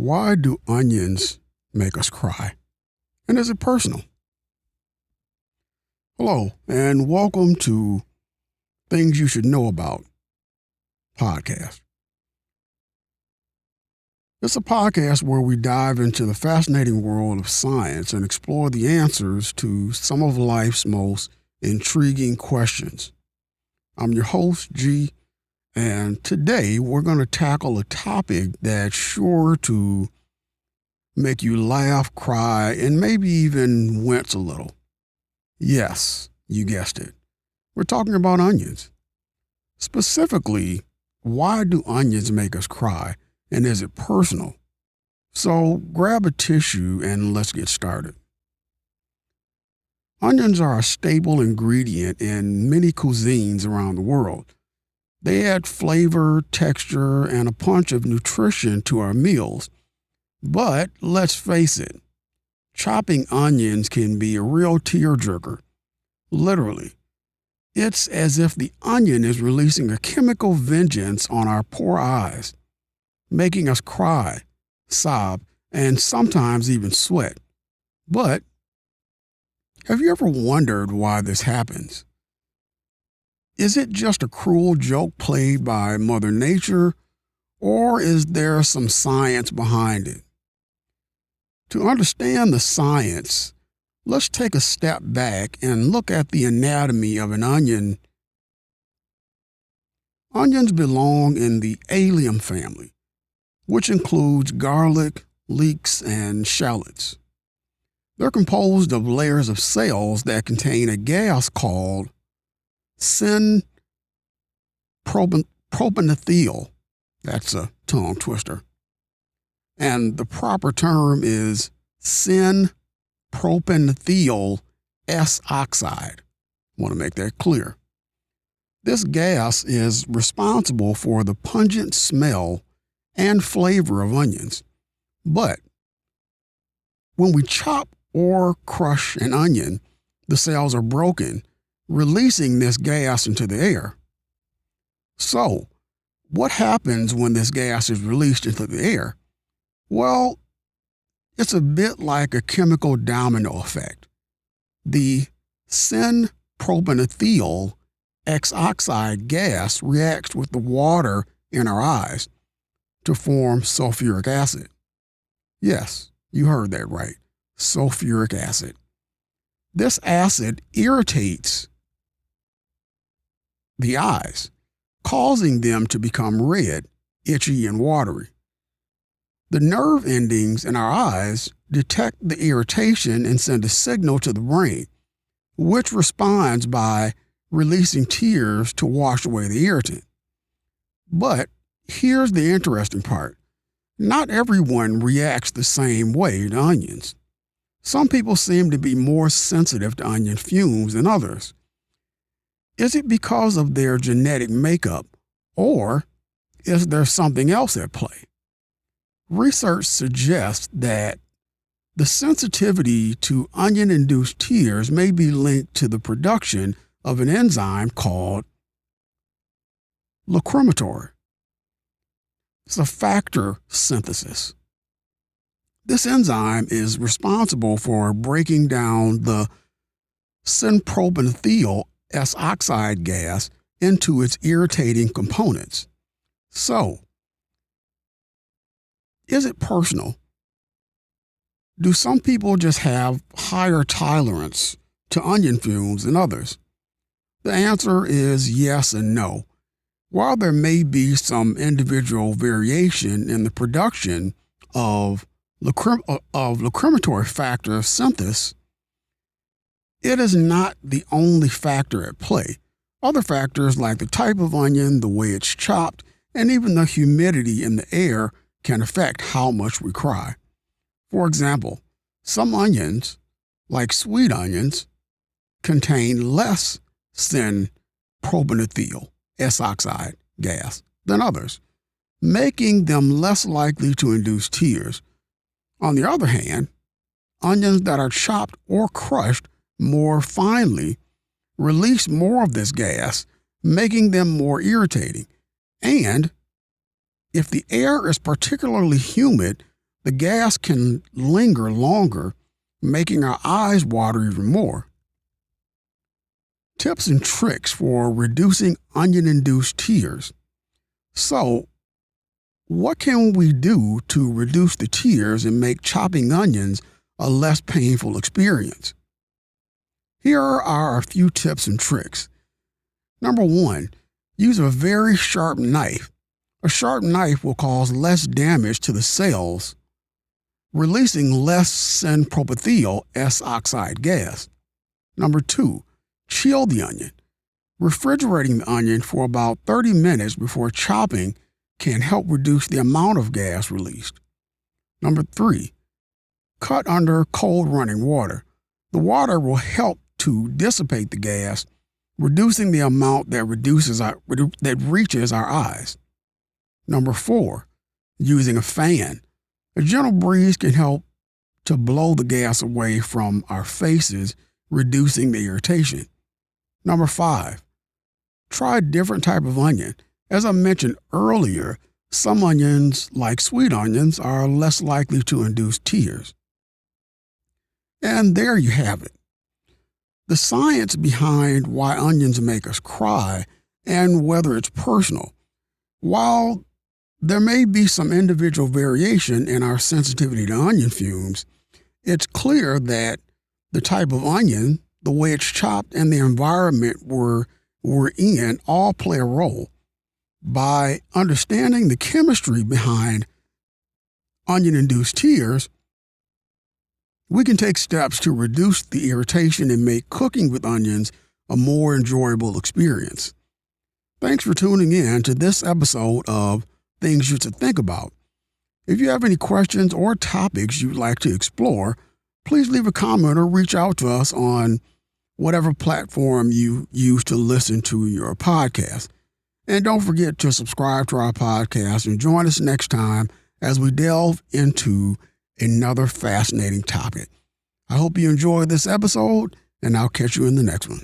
Why do onions make us cry? And is it personal? Hello, and welcome to Things You Should Know About podcast. It's a podcast where we dive into the fascinating world of science and explore the answers to some of life's most intriguing questions. I'm your host, G, and today we're going to tackle a topic that's sure to make you laugh, cry, and maybe even wince a little. Yes, you guessed it. We're talking about onions. Specifically, why do onions make us cry, and is it personal? So grab a tissue and let's get started. Onions are a staple ingredient in many cuisines around the world. They add flavor, texture, and a punch of nutrition to our meals. But let's face it, chopping onions can be a real tearjerker. Literally. It's as if the onion is releasing a chemical vengeance on our poor eyes, making us cry, sob, and sometimes even sweat. But have you ever wondered why this happens? Is it just a cruel joke played by Mother Nature, or is there some science behind it? To understand the science, let's take a step back and look at the anatomy of an onion. Onions belong in the allium family, which includes garlic, leeks, and shallots. They're composed of layers of cells that contain a gas called propanethiol. That's a tongue twister. And the proper term is propanethiol S oxide. I want to make that clear. This gas is responsible for the pungent smell and flavor of onions. But when we chop or crush an onion, the cells are broken, releasing this gas into the air. So, what happens when this gas is released into the air? Well, it's a bit like a chemical domino effect. The propanethiol X oxide gas reacts with the water in our eyes to form sulfuric acid. Yes, you heard that right. Sulfuric acid. This acid irritates the eyes, causing them to become red, itchy, and watery. The nerve endings in our eyes detect the irritation and send a signal to the brain, which responds by releasing tears to wash away the irritant. But here's the interesting part. Not everyone reacts the same way to onions. Some people seem to be more sensitive to onion fumes than others. Is it because of their genetic makeup, or is there something else at play? Research suggests that the sensitivity to onion-induced tears may be linked to the production of an enzyme called lacrimator. It's a factor synthesis. This enzyme is responsible for breaking down the propanethiol S oxide gas into its irritating components. So, is it personal? Do some people just have higher tolerance to onion fumes than others? The answer is yes and no. While there may be some individual variation in the production of lacrimatory factor synthesis, it is not the only factor at play. Other factors like the type of onion, the way it's chopped, and even the humidity in the air can affect how much we cry. For example, some onions, like sweet onions, contain less propanethiol S oxide gas than others, making them less likely to induce tears. On the other hand, onions that are chopped or crushed more finely release more of this gas, making them more irritating. And if the air is particularly humid, the gas can linger longer, making our eyes water even more. Tips and tricks for reducing onion-induced tears. So, what can we do to reduce the tears and make chopping onions a less painful experience? Here are a few tips and tricks. Number 1, use a very sharp knife. A sharp knife will cause less damage to the cells, releasing less synpropanethyl S oxide gas. Number 2, chill the onion. Refrigerating the onion for about 30 minutes before chopping can help reduce the amount of gas released. Number 3, cut under cold running water. The water will help to dissipate the gas, reducing the amount that reaches our eyes. Number 4, using a fan. A gentle breeze can help to blow the gas away from our faces, reducing the irritation. Number 5, try a different type of onion. As I mentioned earlier, some onions, like sweet onions, are less likely to induce tears. And there you have it. The science behind why onions make us cry and whether it's personal. While there may be some individual variation in our sensitivity to onion fumes, it's clear that the type of onion, the way it's chopped, and the environment we're in all play a role. By understanding the chemistry behind onion-induced tears, we can take steps to reduce the irritation and make cooking with onions a more enjoyable experience. Thanks for tuning in to this episode of Things You Should Think About. If you have any questions or topics you'd like to explore, please leave a comment or reach out to us on whatever platform you use to listen to your podcast. And don't forget to subscribe to our podcast and join us next time as we delve into another fascinating topic. I hope you enjoyed this episode, and I'll catch you in the next one.